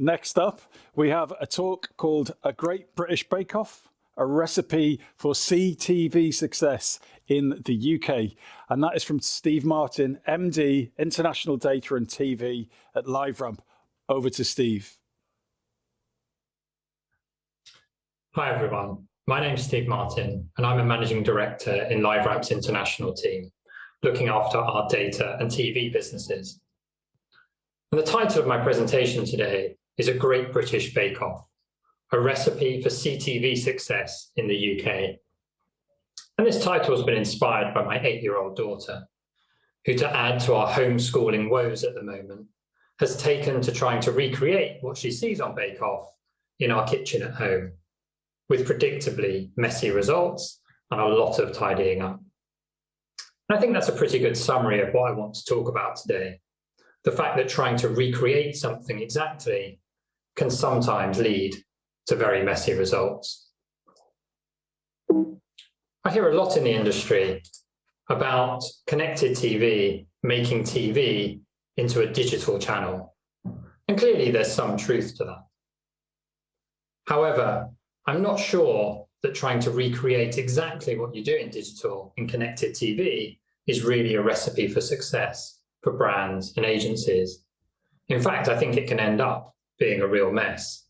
next up, we have a talk called A Great British Bake Off, a recipe for CTV success in the UK. And that is from Steve Martin, MD, International Data and TV at LiveRamp. Over to Steve. Hi, everyone. My name's Steve Martin, and I'm a Managing Director in LiveRamp's international team, looking after our data and TV businesses. And the title of my presentation today is A Great British Bake Off, a recipe for CTV success in the UK. And this title has been inspired by my 8-year-old daughter, who, to add to our homeschooling woes at the moment, has taken to trying to recreate what she sees on Bake Off in our kitchen at home, with predictably messy results and a lot of tidying up. And I think that's a pretty good summary of what I want to talk about today. The fact that trying to recreate something exactly can sometimes lead to very messy results. I hear a lot in the industry about connected TV making TV into a digital channel. And clearly there's some truth to that. However, I'm not sure that trying to recreate exactly what you do in digital in connected TV is really a recipe for success for brands and agencies. In fact, I think it can end up being a real mess.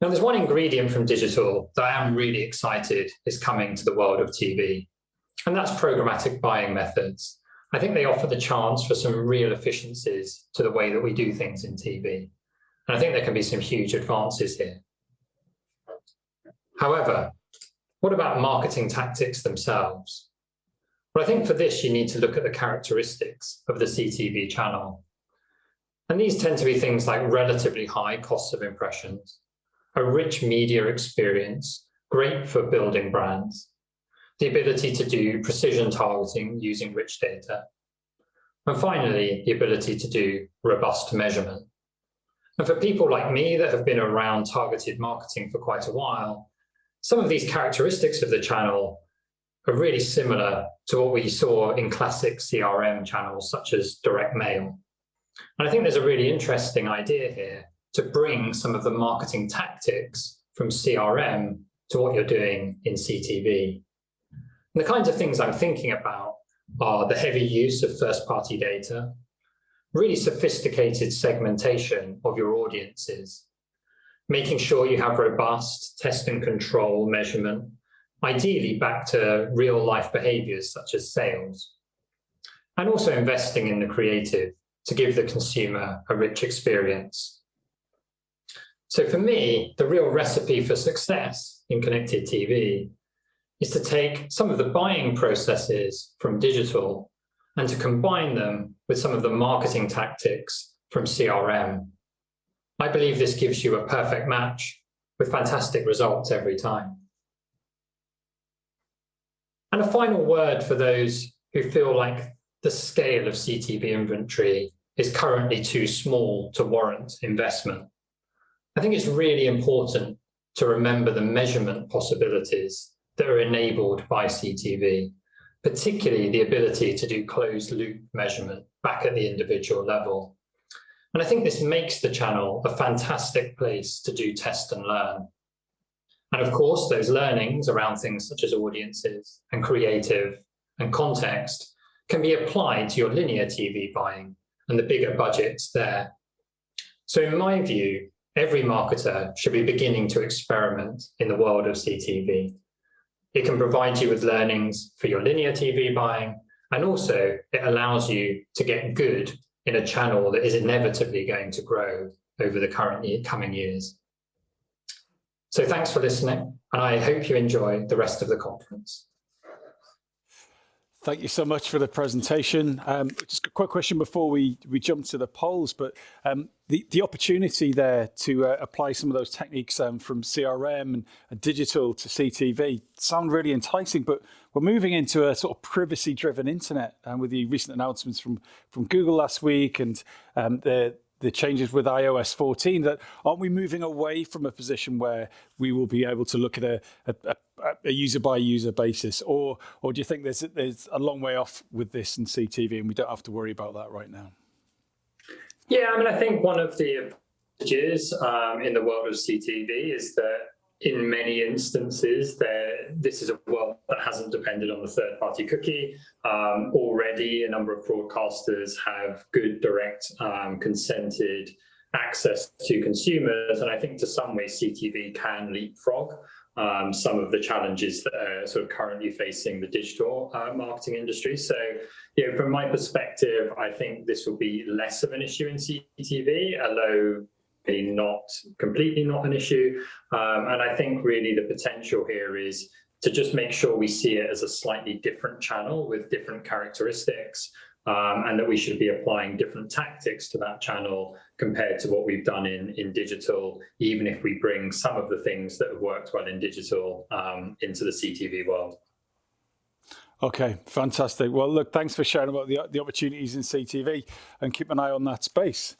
Now, there's one ingredient from digital that I am really excited is coming to the world of TV, and that's programmatic buying methods. I think they offer the chance for some real efficiencies to the way that we do things in TV. And I think there can be some huge advances here. However, what about marketing tactics themselves? Well, I think for this, you need to look at the characteristics of the CTV channel. And these tend to be things like relatively high costs of impressions, a rich media experience, great for building brands, the ability to do precision targeting using rich data, and finally, the ability to do robust measurement. And for people like me that have been around targeted marketing for quite a while, some of these characteristics of the channel are really similar to what we saw in classic CRM channels such as direct mail. And I think there's a really interesting idea here to bring some of the marketing tactics from CRM to what you're doing in CTV. And the kinds of things I'm thinking about are the heavy use of first-party data, really sophisticated segmentation of your audiences, making sure you have robust test and control measurement, ideally back to real life behaviors such as sales, and also investing in the creative to give the consumer a rich experience. So for me, the real recipe for success in connected TV is to take some of the buying processes from digital and to combine them with some of the marketing tactics from CRM. I believe this gives you a perfect match with fantastic results every time. And a final word for those who feel like the scale of CTV inventory is currently too small to warrant investment. I think it's really important to remember the measurement possibilities that are enabled by CTV, particularly the ability to do closed loop measurement back at the individual level. And I think this makes the channel a fantastic place to do test and learn. And of course, those learnings around things such as audiences and creative and context can be applied to your linear TV buying and the bigger budgets there. So in my view, every marketer should be beginning to experiment in the world of CTV. It can provide you with learnings for your linear TV buying, and also it allows you to get good in a channel that is inevitably going to grow over the coming years. So thanks for listening, and I hope you enjoy the rest of the conference. Thank you so much for the presentation. Just a quick question before we jump to the polls, but the opportunity there to apply some of those techniques from CRM and digital to CTV sound really enticing, but we're moving into a sort of privacy-driven internet with the recent announcements from Google last week and the changes with iOS 14, that aren't we moving away from a position where we will be able to look at a user by user basis, or do you think there's a long way off with this in CTV and we don't have to worry about that right now? Yeah, I mean, I think one of the advantages in the world of CTV is that in many instances, this is a world that hasn't depended on the third-party cookie. Already, a number of broadcasters have good, direct, consented access to consumers, and I think to some ways CTV can leapfrog some of the challenges that are sort of currently facing the digital marketing industry. So, from my perspective, I think this will be less of an issue in CTV, although not completely not an issue. And I think really the potential here is to just make sure we see it as a slightly different channel with different characteristics, and that we should be applying different tactics to that channel compared to what we've done in digital, even if we bring some of the things that have worked well in digital into the CTV world. Okay, fantastic. Well, look, thanks for sharing about the opportunities in CTV, and keep an eye on that space.